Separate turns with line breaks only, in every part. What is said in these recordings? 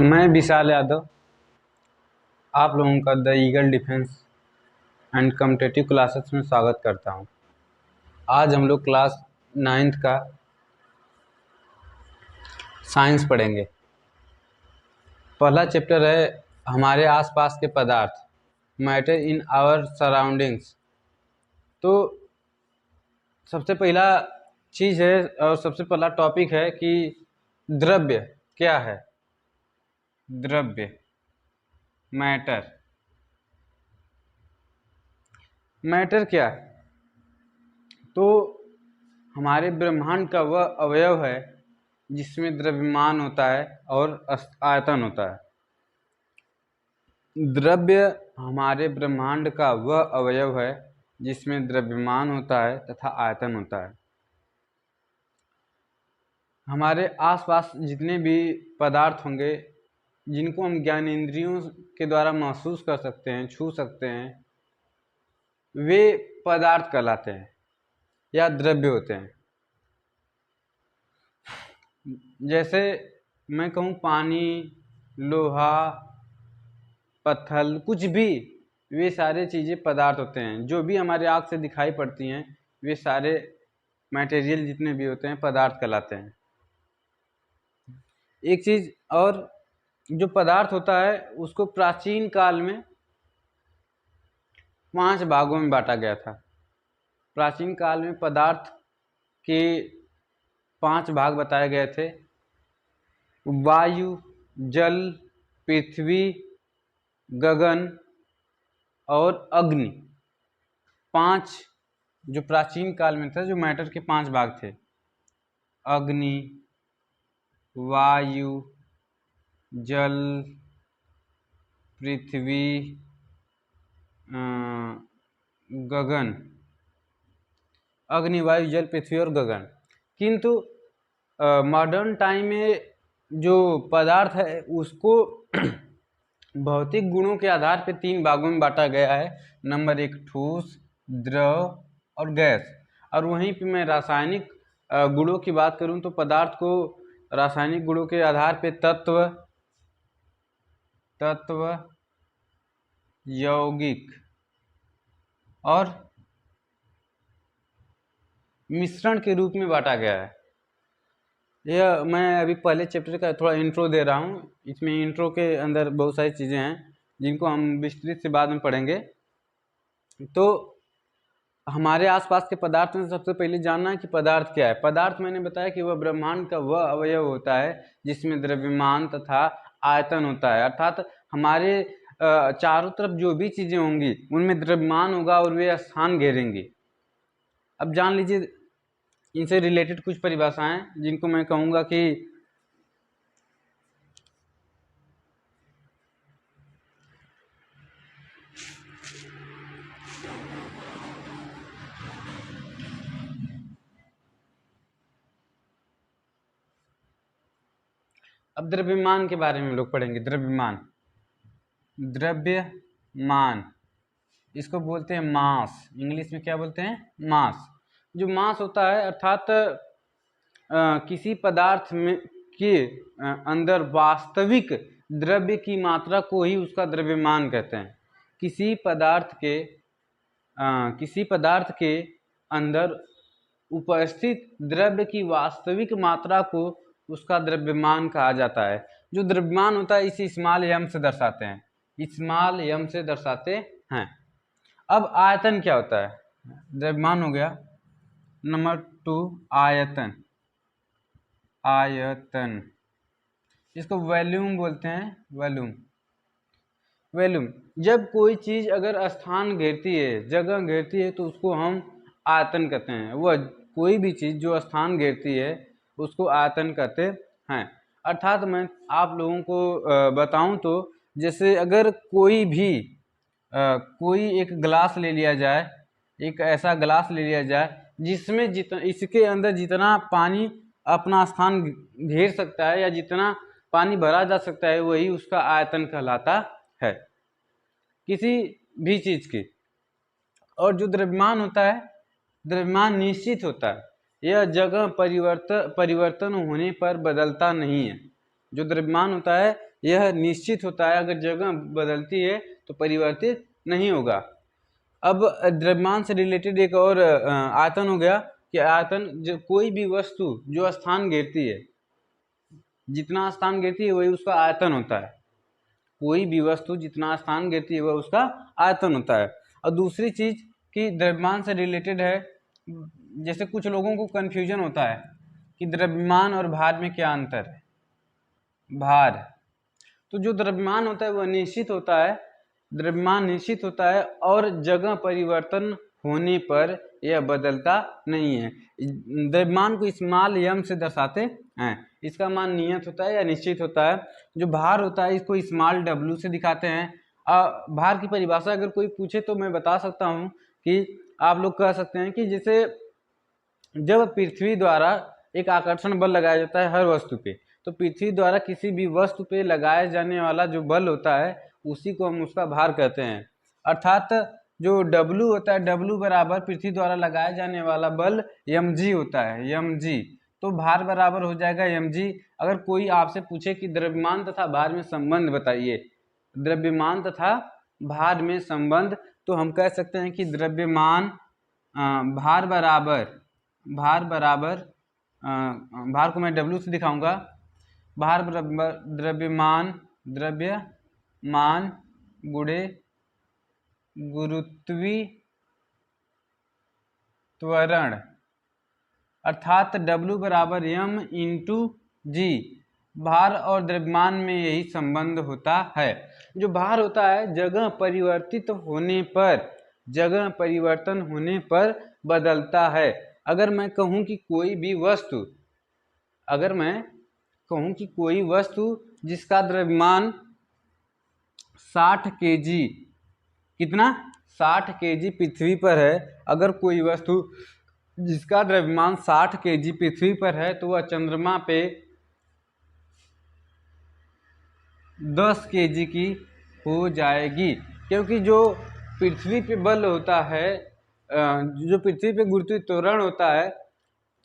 मैं विशाल यादव आप लोगों का the eagle defence and competitive classes में स्वागत करता हूं। आज हम लोग क्लास 9th का साइंस पढ़ेंगे। पहला चैप्टर है हमारे आसपास के पदार्थ, मैटर इन आवर सराउंडिंग्स। तो सबसे पहला चीज़ है और सबसे पहला टॉपिक है कि द्रव्य क्या है। द्रव्य, मैटर। मैटर क्या है? तो हमारे ब्रह्मांड का वह अवयव है जिसमें द्रव्यमान होता है और आयतन होता है। द्रव्य हमारे ब्रह्मांड का वह अवयव है जिसमें द्रव्यमान होता है तथा आयतन होता है। हमारे आसपास जितने भी पदार्थ होंगे जिनको हम ज्ञानेंद्रियों के द्वारा महसूस कर सकते हैं, छू सकते हैं, वे पदार्थ कहलाते हैं या द्रव्य होते हैं। जैसे मैं कहूँ पानी, लोहा, पत्थर, कुछ भी, वे सारे चीज़ें पदार्थ होते हैं। जो भी हमारे आँख से दिखाई पड़ती हैं वे सारे मटेरियल जितने भी होते हैं पदार्थ कहलाते हैं। एक चीज़ और, जो पदार्थ होता है उसको प्राचीन काल में 5 भागों में बांटा गया था। प्राचीन काल में पदार्थ के 5 भाग बताए गए थे: वायु, जल, पृथ्वी, गगन और अग्नि। 5 जो प्राचीन काल में था, जो मैटर के 5 भाग थे: अग्नि, वायु, जल, पृथ्वी, गगन। अग्नि, वायु, जल, पृथ्वी और गगन। किंतु मॉडर्न टाइम में जो पदार्थ है उसको भौतिक गुणों के आधार पर 3 भागों में बांटा गया है। नंबर 1 ठोस, द्रव और गैस। और वहीं पे मैं रासायनिक गुणों की बात करूं तो पदार्थ को रासायनिक गुणों के आधार पर तत्व, यौगिक और मिश्रण के रूप में बांटा गया है। यह मैं अभी पहले चैप्टर का थोड़ा इंट्रो दे रहा हूँ। इसमें इंट्रो के अंदर बहुत सारी चीज़ें हैं जिनको हम विस्तृत से बाद में पढ़ेंगे। तो हमारे आसपास के पदार्थ में सबसे पहले जानना है कि पदार्थ क्या है। पदार्थ मैंने बताया कि वह ब्रह्मांड का वह अवयव होता है जिसमें द्रव्यमान तथा आयतन होता है। अर्थात हमारे चारों तरफ जो भी चीज़ें होंगी उनमें द्रव्यमान होगा और वे स्थान घेरेंगी। अब जान लीजिए इनसे रिलेटेड कुछ परिभाषाएं जिनको मैं कहूँगा कि अब द्रव्यमान के बारे में लोग पढ़ेंगे। द्रव्यमान, इसको बोलते हैं मास। इंग्लिश में क्या बोलते हैं? मास। जो मास होता है अर्थात किसी पदार्थ में के अंदर वास्तविक द्रव्य की मात्रा को ही उसका द्रव्यमान कहते हैं। किसी पदार्थ के अंदर उपस्थित द्रव्य की वास्तविक मात्रा को उसका द्रव्यमान कहा जाता है। जो द्रव्यमान होता है इसे स्मॉल एम से दर्शाते हैं। स्मॉल एम से दर्शाते हैं। अब आयतन क्या होता है? द्रव्यमान हो गया। नंबर 2 आयतन। इसको वॉल्यूम बोलते हैं। वॉल्यूम। जब कोई चीज अगर स्थान घेरती है, जगह घेरती है, तो उसको हम आयतन कहते हैं। वह कोई भी चीज जो स्थान घेरती है उसको आयतन कहते हैं। अर्थात मैं आप लोगों को बताऊं तो जैसे अगर कोई एक ग्लास ले लिया जाए, एक ऐसा ग्लास ले लिया जाए जिसमें इसके अंदर जितना पानी अपना स्थान घेर सकता है या जितना पानी भरा जा सकता है वही उसका आयतन कहलाता है किसी भी चीज की। और जो द्रव्यमान होता है द्रव्यमान निश्चित होता है, यह जगह परिवर्तन होने पर बदलता नहीं है। जो द्रव्यमान होता है यह निश्चित होता है, अगर जगह बदलती है तो परिवर्तित नहीं होगा। अब द्रव्यमान से रिलेटेड एक और आयतन हो गया कि आयतन जो कोई भी वस्तु जो स्थान घेरती है, जितना स्थान घेरती है वही उसका आयतन होता है। कोई भी वस्तु जितना स्थान घेरती है वह उसका आयतन होता है। और दूसरी चीज कि द्रव्यमान से रिलेटेड है, जैसे कुछ लोगों को कंफ्यूजन होता है कि द्रव्यमान और भार में क्या अंतर है। भार तो जो द्रव्यमान होता है वह निश्चित होता है, द्रव्यमान निश्चित होता है और जगह परिवर्तन होने पर यह बदलता नहीं है। द्रव्यमान को स्मॉल m से दर्शाते हैं, इसका मान नियत होता है या निश्चित होता है। जो भार होता है इसको स्मॉल w से दिखाते हैं। भार की परिभाषा अगर कोई पूछे तो मैं बता सकता हूँ कि आप लोग कह सकते हैं कि जैसे जब पृथ्वी द्वारा एक आकर्षण बल लगाया जाता है हर वस्तु पे, तो पृथ्वी द्वारा किसी भी वस्तु पे लगाया जाने वाला जो बल होता है उसी को हम उसका भार कहते हैं। अर्थात जो W होता है, W बराबर पृथ्वी द्वारा लगाया जाने वाला बल mg होता है, mg। तो भार बराबर हो जाएगा mg। अगर कोई आपसे पूछे कि द्रव्यमान तथा भार में संबंध बताइए, द्रव्यमान तथा भार में संबंध, तो हम कह सकते हैं कि द्रव्यमान भार बराबर भार को मैं W से दिखाऊंगा। भार बराबर द्रव्यमान गुणे गुरुत्वी त्वरण, अर्थात W बराबर m इंटू जी। भार और द्रव्यमान में यही संबंध होता है। जो भार होता है जगह परिवर्तन होने पर बदलता है। अगर मैं कहूं कि कोई वस्तु जिसका द्रव्यमान 60 kg, कितना 60 kg पृथ्वी पर है, अगर कोई वस्तु जिसका द्रव्यमान 60 kg पृथ्वी पर है तो वह चंद्रमा पे 10 kg की हो जाएगी, क्योंकि जो पृथ्वी पे बल होता है, जो पृथ्वी पे गुरुत्वीय त्वरण होता है,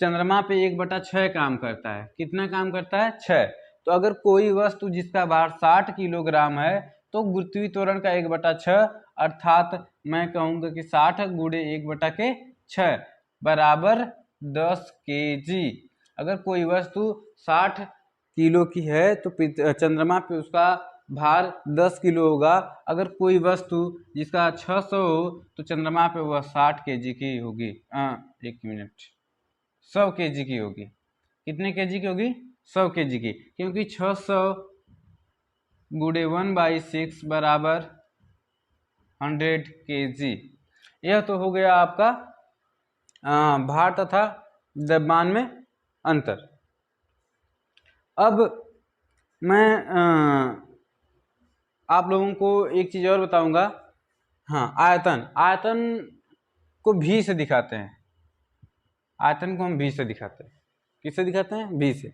चंद्रमा पे 1/6 काम करता है। कितना काम करता है? 6। तो अगर कोई वस्तु जिसका भार 60 किलोग्राम है तो गुरुत्वीय त्वरण का 1/6, अर्थात मैं कहूँगा कि 60 गुणे 1/6 बराबर 10 kg। अगर कोई वस्तु 60 किलो की है तो चंद्रमा पे उसका भार 10 किलो होगा। अगर कोई वस्तु जिसका 600 हो तो चंद्रमा पे वह 60 kg की होगी। 1 मिनट, 100 kg की होगी। कितने kg की होगी? 100 kg की, क्योंकि 600 गुणे 1/6 बराबर 100 kg। यह तो हो गया आपका भार तथा द्रव्यमान में अंतर। अब मैं आप लोगों को एक चीज और बताऊंगा। हाँ, आयतन को भी से दिखाते हैं। आयतन को हम भी से दिखाते हैं। किससे दिखाते हैं? भी से।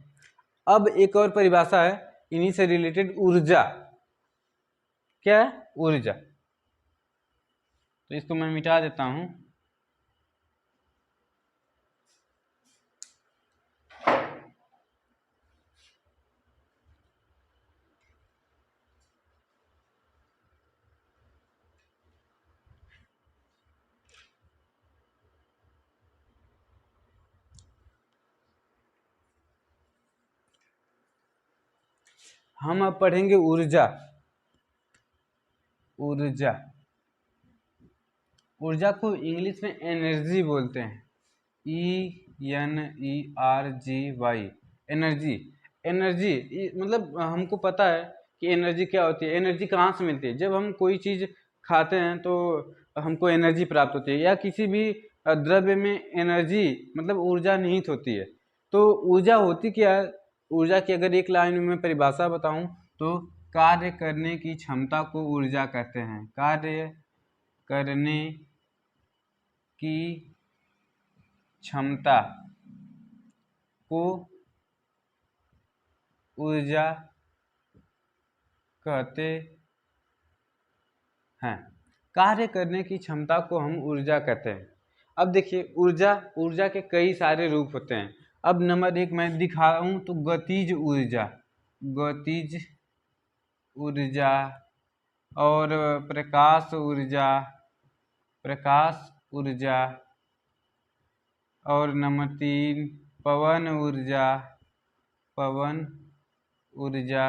अब एक और परिभाषा है इन्हीं से रिलेटेड, ऊर्जा। क्या है? ऊर्जा। तो इसको मैं मिटा देता हूं। हम अब पढ़ेंगे ऊर्जा। ऊर्जा को इंग्लिश में एनर्जी बोलते हैं। ENERGY, एनर्जी मतलब हमको पता है कि एनर्जी क्या होती है। एनर्जी कहाँ से मिलती है? जब हम कोई चीज़ खाते हैं तो हमको एनर्जी प्राप्त होती है, या किसी भी द्रव्य में एनर्जी मतलब ऊर्जा निहित होती है। तो ऊर्जा होती क्या है? ऊर्जा की अगर एक लाइन में परिभाषा बताऊं तो कार्य करने की क्षमता को ऊर्जा कहते हैं। कार्य करने की क्षमता को ऊर्जा कहते हैं। कार्य करने की क्षमता को हम ऊर्जा कहते हैं। अब देखिए ऊर्जा, ऊर्जा के कई सारे रूप होते हैं। अब नंबर 1 मैं दिखा रहा हूँ तो गतिज ऊर्जा, गतिज ऊर्जा, और प्रकाश ऊर्जा, प्रकाश ऊर्जा, और नंबर 3 पवन ऊर्जा, पवन ऊर्जा,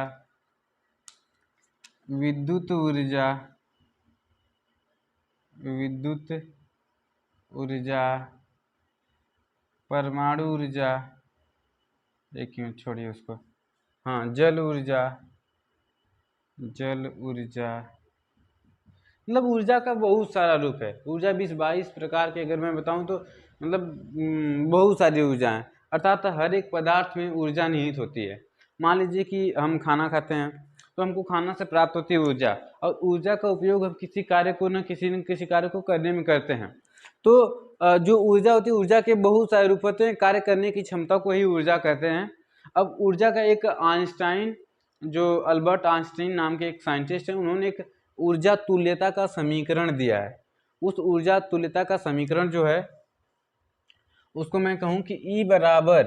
विद्युत ऊर्जा, विद्युत ऊर्जा, परमाणु ऊर्जा, एक मिनट छोड़िए उसको, हाँ जल ऊर्जा, जल ऊर्जा। मतलब ऊर्जा का बहुत सारा रूप है। ऊर्जा 20-22 प्रकार के अगर मैं बताऊं तो मतलब बहुत सारी ऊर्जा हैं, अर्थात हर एक पदार्थ में ऊर्जा निहित होती है। मान लीजिए कि हम खाना खाते हैं तो हमको खाना से प्राप्त होती है ऊर्जा, और ऊर्जा का उपयोग हम किसी कार्य को न किसी कार्य को करने में करते हैं। तो जो ऊर्जा होती है, ऊर्जा के बहुत सारे रूप होते हैं, कार्य करने की क्षमता को ही ऊर्जा कहते हैं। अब ऊर्जा का एक आइंस्टाइन, जो अल्बर्ट आइंस्टाइन नाम के एक साइंटिस्ट हैं, उन्होंने एक ऊर्जा तुल्यता का समीकरण दिया है। उस ऊर्जा तुल्यता का समीकरण जो है उसको मैं कहूँ कि E बराबर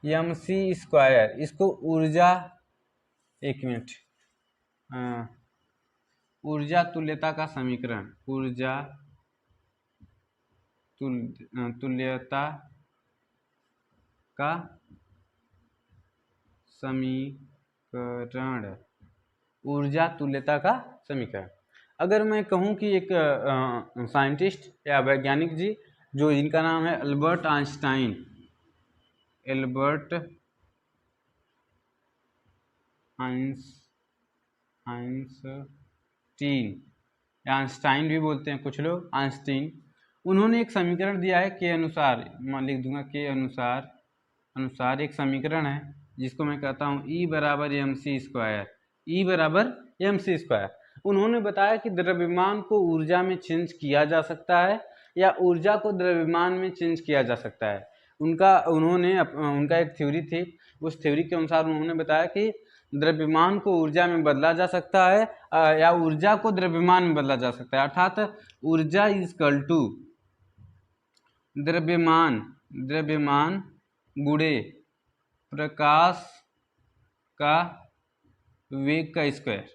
mc², इसको ऊर्जा, एक मिनट, ऊर्जा तुल्यता का समीकरण, ऊर्जा तुल्यता का समीकरण, ऊर्जा तुल्यता का समीकरण। अगर मैं कहूँ कि एक साइंटिस्ट या वैज्ञानिक जी, जो जिनका नाम है Albert Einstein, Albert Einstein, Einstein भी बोलते हैं कुछ लोग, आइंस्टीन, उन्होंने एक समीकरण दिया है के अनुसार, मैं लिख दूंगा के अनुसार एक समीकरण है जिसको मैं कहता हूँ E बराबर mc², E बराबर mc²। उन्होंने बताया कि द्रव्यमान को ऊर्जा में चेंज किया जा सकता है या ऊर्जा को द्रव्यमान में चेंज किया जा सकता है। उनका एक थ्योरी थी, उस थ्योरी के अनुसार उन्होंने बताया कि द्रव्यमान को ऊर्जा में बदला जा सकता है या ऊर्जा को द्रव्यमान में बदला जा सकता है, अर्थात ऊर्जा इक्वल टू द्रव्यमान गुणे प्रकाश का वेग का स्क्वायर।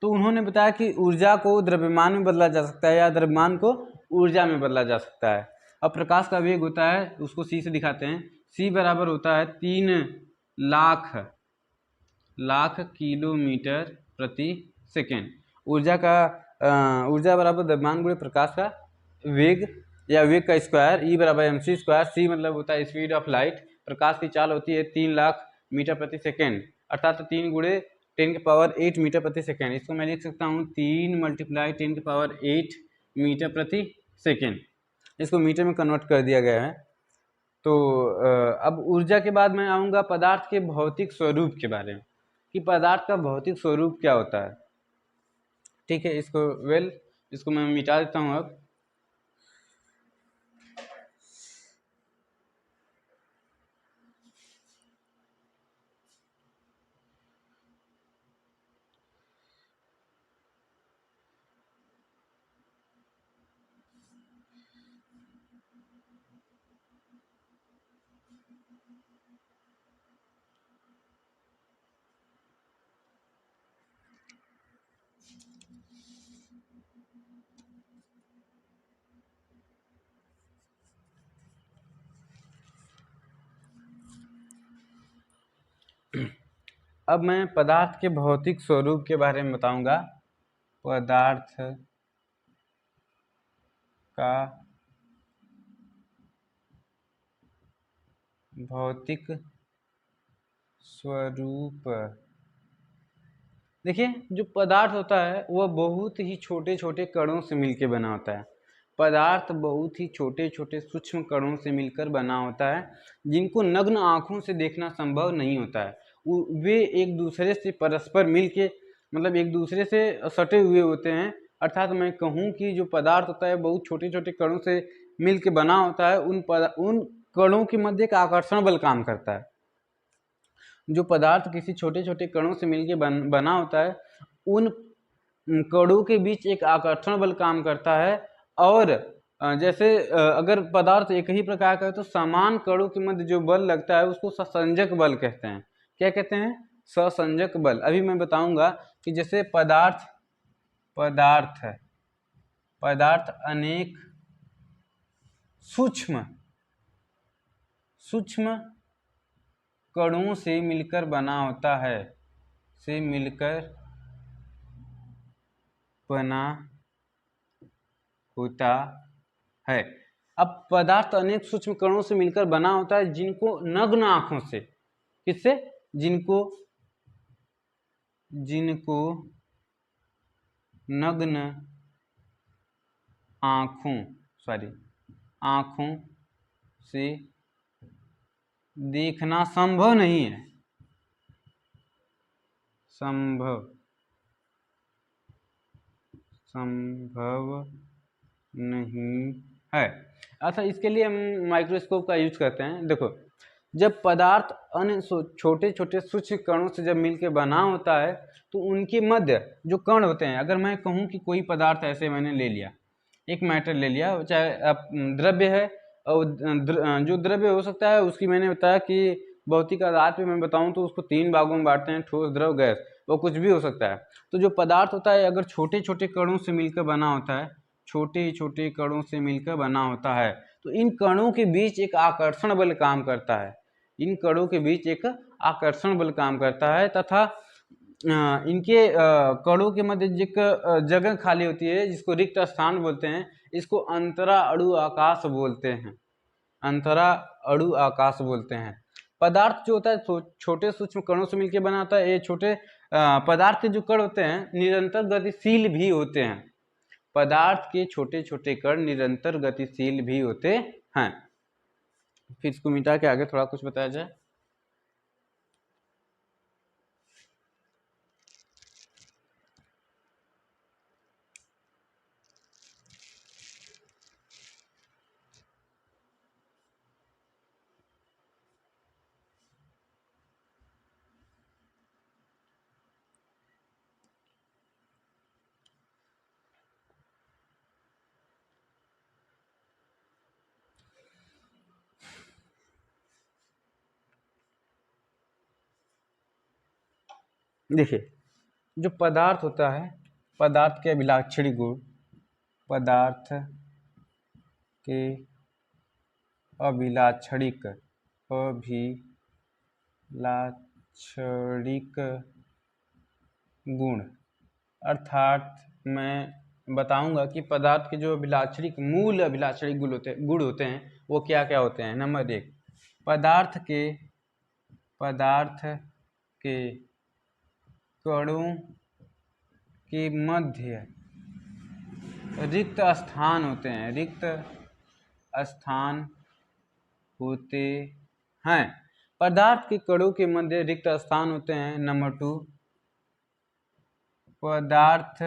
तो उन्होंने बताया कि ऊर्जा को द्रव्यमान में बदला जा सकता है या द्रव्यमान को ऊर्जा में बदला जा सकता है। अब प्रकाश का वेग होता है, उसको C से दिखाते हैं, C बराबर होता है 3 लाख किलोमीटर प्रति सेकेंड। ऊर्जा बराबर द्रव्यमान गुणे प्रकाश का वेग या वेग का स्क्वायर, E बराबर mc²। C मतलब होता है स्पीड ऑफ लाइट। प्रकाश की चाल होती है 3 लाख मीटर प्रति सेकेंड, अर्थात 3 गुणे 10⁸ मीटर प्रति सेकेंड। इसको मैं लिख सकता हूँ 3 × 10⁸ मीटर प्रति सेकेंड। इसको मीटर में कन्वर्ट कर दिया गया है। तो अब ऊर्जा के बाद मैं आऊँगा पदार्थ के भौतिक स्वरूप के बारे में, कि पदार्थ का भौतिक स्वरूप क्या होता है। ठीक है, इसको मैं मिटा देता हूँ अब। अब मैं पदार्थ के भौतिक स्वरूप के बारे में बताऊंगा। पदार्थ का भौतिक स्वरूप, देखिए जो पदार्थ होता है वह बहुत ही छोटे छोटे कणों से मिलकर बना होता है। पदार्थ बहुत ही छोटे छोटे सूक्ष्म कणों से मिलकर बना होता है, जिनको नग्न आँखों से देखना संभव नहीं होता है। वे एक दूसरे से परस्पर मिलके, मतलब एक दूसरे से सटे हुए होते हैं। अर्थात मैं कहूँ कि जो पदार्थ होता है बहुत छोटे छोटे कणों से मिलके बना होता है। उन कणों के मध्य एक आकर्षण बल काम करता है। जो पदार्थ किसी छोटे छोटे कणों से मिलके बना होता है, उन कणों के बीच एक आकर्षण बल काम करता है, और जैसे अगर पदार्थ एक ही प्रकार का है तो समान कणों के मध्य जो बल लगता है उसको ससंजक बल कहते हैं। क्या कहते हैं? ससंजक बल। अभी मैं बताऊंगा कि जैसे पदार्थ अनेक सूक्ष्म कणों से मिलकर बना होता है, बना होता है। अब पदार्थ अनेक सूक्ष्म कणों से मिलकर बना होता है जिनको नग्न आंखों से, किससे? जिनको नग्न आंखों से देखना संभव नहीं है। अच्छा, इसके लिए हम माइक्रोस्कोप का यूज करते हैं। देखो, जब पदार्थ अन्य छोटे छोटे सूक्ष्म कणों से जब मिलकर बना होता है तो उनके मध्य जो कण होते हैं, अगर मैं कहूँ कि कोई पदार्थ ऐसे मैंने ले लिया, एक मैटर ले लिया, चाहे द्रव्य है, और जो द्रव्य हो सकता है उसकी मैंने बताया कि भौतिक आधार पे मैं बताऊं तो उसको 3 भागों में बांटते हैं, ठोस, द्रव, गैस। वो कुछ भी हो सकता है। तो जो पदार्थ होता है अगर छोटे छोटे कणों से मिलकर बना होता है, छोटे छोटे कणों से मिलकर बना होता है, तो इन कणों के बीच एक आकर्षण बल काम करता है। इन कणों के बीच एक आकर्षण बल काम करता है तथा इनके कणों के मध्य एक जगह खाली होती है जिसको रिक्त स्थान बोलते हैं। इसको अंतरा अणु आकाश बोलते हैं। अंतरा अणु आकाश बोलते हैं। पदार्थ जो होता है छोटे सूक्ष्म कणों से मिलकर बना होता है। ये छोटे पदार्थ के जो कण होते हैं निरंतर गतिशील भी होते हैं। पदार्थ के छोटे छोटे कण निरंतर गतिशील भी होते हैं। फिर इसको मिटा के आगे थोड़ा कुछ बताया जाए। देखिए, जो पदार्थ होता है, पदार्थ के अभिलाक्षणी गुण, पदार्थ के अभिलाक्षणिक गुण, अर्थात मैं बताऊंगा कि पदार्थ के जो अभिलाक्षणिक मूल अभिलाक्षणिक गुण होते हैं वो क्या क्या होते हैं। नंबर 1, पदार्थ के कणों के मध्य रिक्त स्थान होते हैं। पदार्थ के कणों के मध्य रिक्त स्थान होते हैं। नंबर 2, पदार्थ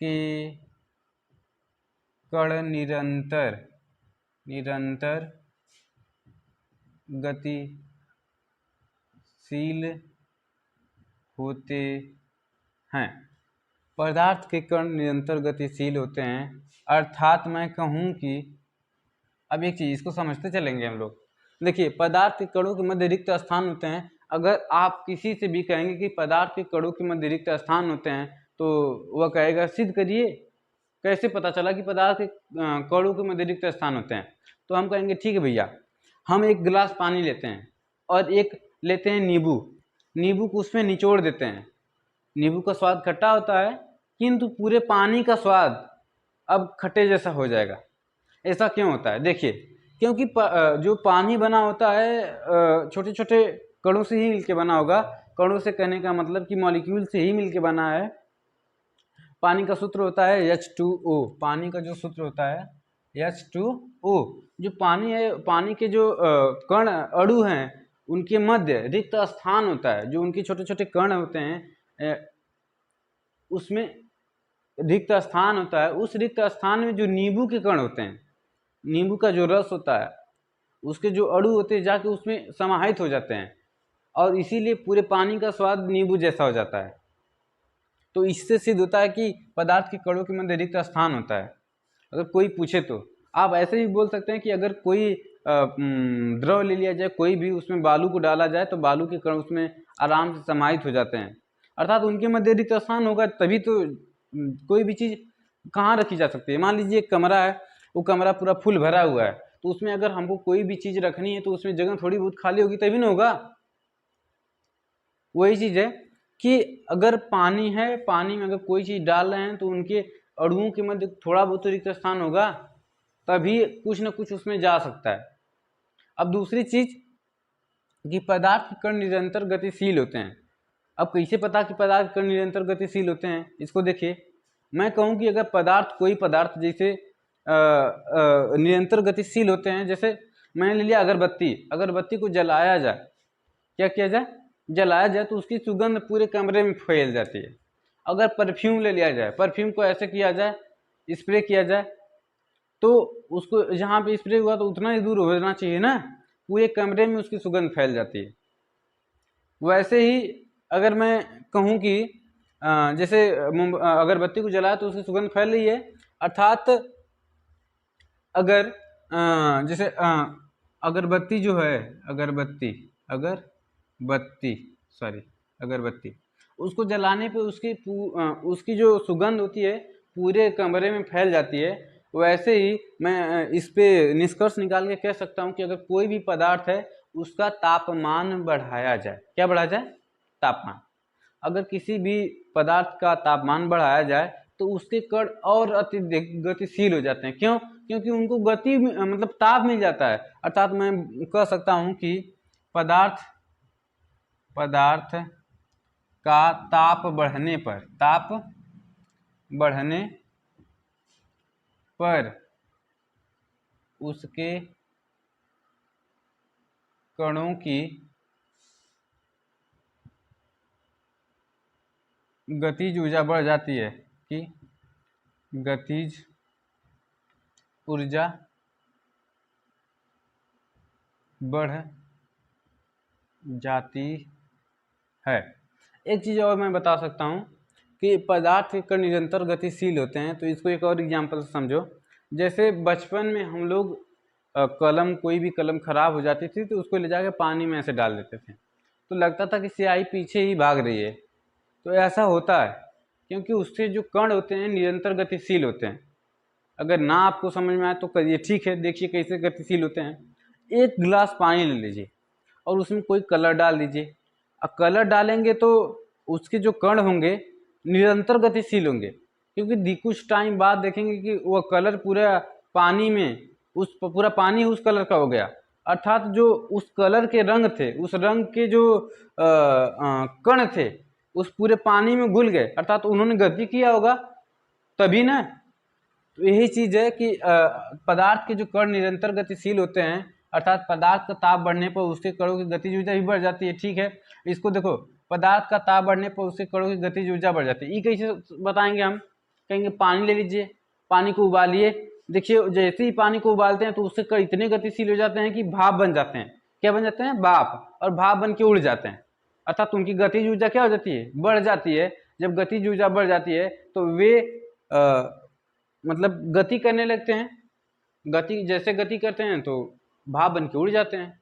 के कण निरंतर गतिशील होते हैं। पदार्थ के कण निरंतर गतिशील होते हैं, अर्थात मैं कहूँ कि अब एक चीज इसको समझते चलेंगे हम लोग। देखिए, पदार्थ के कणों के मध्य रिक्त स्थान होते हैं। अगर आप किसी से भी कहेंगे कि पदार्थ के कणों के मध्य रिक्त स्थान होते हैं तो वह कहेगा सिद्ध करिए, कैसे पता चला कि पदार्थ के कणों के मध्य रिक्त स्थान होते हैं? तो हम कहेंगे ठीक है भैया, हम एक गिलास पानी लेते हैं और एक लेते हैं नींबू को उसमें निचोड़ देते हैं। नींबू का स्वाद खट्टा होता है किंतु पूरे पानी का स्वाद अब खट्टे जैसा हो जाएगा। ऐसा क्यों होता है? देखिए, क्योंकि जो पानी बना होता है छोटे छोटे कणों से ही मिलके बना होगा। कणों से कहने का मतलब कि मॉलिक्यूल से ही मिलके बना है। पानी का सूत्र होता है H2O। पानी का जो सूत्र होता है H2O। जो पानी है, पानी के जो कण अणु हैं उनके मध्य रिक्त स्थान होता है। जो उनके छोटे छोटे कण होते हैं उसमें रिक्त स्थान होता है। उस रिक्त स्थान में जो नींबू के कण होते हैं, नींबू का जो रस होता है, उसके जो अणु होते हैं जाके उसमें समाहित हो जाते हैं और इसीलिए पूरे पानी का स्वाद नींबू जैसा हो जाता है। तो इससे सिद्ध होता है कि पदार्थ के कणों के मध्य रिक्त स्थान होता है। अगर कोई पूछे तो आप ऐसे ही बोल सकते हैं कि अगर कोई द्रव ले लिया जाए, कोई भी उसमें बालू को डाला जाए तो बालू के कण उसमें आराम से समाहित हो जाते हैं, अर्थात उनके मध्य रिक्त स्थान होगा तभी तो कोई भी चीज कहाँ रखी जा सकती है। मान लीजिए एक कमरा है, वो कमरा पूरा फुल भरा हुआ है, तो उसमें अगर हमको कोई भी चीज रखनी है तो उसमें जगह थोड़ी बहुत खाली होगी तभी ना होगा। वही चीज है कि अगर पानी है, पानी में अगर कोई चीज डाल रहे हैं तो उनके अणुओं के मध्य थोड़ा बहुत रिक्त स्थान होगा, तभी कुछ ना कुछ उसमें जा सकता है। अब दूसरी चीज कि पदार्थ के कण निरंतर गतिशील होते हैं। अब कैसे पता कि पदार्थ के कण निरंतर गतिशील होते हैं, इसको देखिए। मैं कहूँ कि अगर पदार्थ, कोई पदार्थ जैसे निरंतर गतिशील होते हैं, जैसे मैंने ले लिया अगरबत्ती, अगरबत्ती को जलाया जाए, क्या किया जाए, जलाया जाए तो उसकी सुगंध पूरे कमरे में फैल जाती है। अगर परफ्यूम ले लिया जाए, परफ्यूम को ऐसे किया जाए, स्प्रे किया जाए, तो उसको जहाँ पे स्प्रे हुआ तो उतना ही दूर होना चाहिए ना, पूरे कमरे में उसकी सुगंध फैल जाती है। वैसे ही अगर मैं कहूँ कि जैसे अगरबत्ती को जलाया तो उसकी सुगंध फैल रही है, अर्थात अगर जैसे अगरबत्ती जो है, अगरबत्ती उसको जलाने पे उसकी जो सुगंध होती है पूरे कमरे में फैल जाती है। वैसे ही मैं इस पे निष्कर्ष निकाल के कह सकता हूँ कि अगर कोई भी पदार्थ है उसका तापमान बढ़ाया जाए, क्या बढ़ाया जाए, तापमान। अगर किसी भी पदार्थ का तापमान बढ़ाया जाए तो उसके कण और अत्यधिक गतिशील हो जाते हैं। क्यों? क्योंकि उनको गति मतलब ताप मिल जाता है। अर्थात मैं कह सकता हूं कि पदार्थ का ताप बढ़ने पर उसके कणों की गतिज ऊर्जा बढ़ जाती है, कि गतिज ऊर्जा बढ़ जाती है। एक चीज और मैं बता सकता हूँ कि पदार्थ के कण निरंतर गतिशील होते हैं, तो इसको एक और एग्जांपल से समझो। जैसे बचपन में हम लोग कलम, कोई भी कलम खराब हो जाती थी तो उसको ले जाके पानी में ऐसे डाल देते थे, तो लगता था कि स्याही पीछे ही भाग रही है। तो ऐसा होता है क्योंकि उससे जो कण होते हैं निरंतर गतिशील होते हैं। अगर ना आपको समझ में आए तो करिए, ठीक है, देखिए कैसे गतिशील होते हैं। एक गिलास पानी ले लीजिए और उसमें कोई कलर डाल दीजिए। अब कलर डालेंगे तो उसके जो कण होंगे निरंतर गतिशील होंगे, क्योंकि कुछ टाइम बाद देखेंगे कि वह कलर पूरा पानी में, उस पूरा पानी उस कलर का हो गया। अर्थात जो उस कलर के रंग थे, उस रंग के जो कण थे उस पूरे पानी में घुल गए, अर्थात उन्होंने गति किया होगा तभी ना। तो यही चीज है कि पदार्थ के जो कण निरंतर गतिशील होते हैं, अर्थात पदार्थ का ताप बढ़ने पर उसके कणों की गतिज ऊर्जा भी बढ़ जाती है। ठीक है, इसको देखो, पदार्थ का ताप बढ़ने पर उसके कणों की गतिज ऊर्जा बढ़ जाती है। ये कैसे बताएंगे हम? कहेंगे पानी ले लीजिए, पानी को उबालिए, देखिए जैसे ही पानी को उबालते हैं तो उसके कण इतने गतिशील हो जाते हैं कि भाप बन जाते हैं। क्या बन जाते हैं? भाप। और भाप बन के उड़ जाते हैं, अर्थात उनकी गतिज ऊर्जा क्या हो जाती है? बढ़ जाती है। जब गतिज ऊर्जा बढ़ जाती है तो वे मतलब गति करने लगते हैं। गति जैसे गति करते हैं तो भाप बन के उड़ जाते हैं।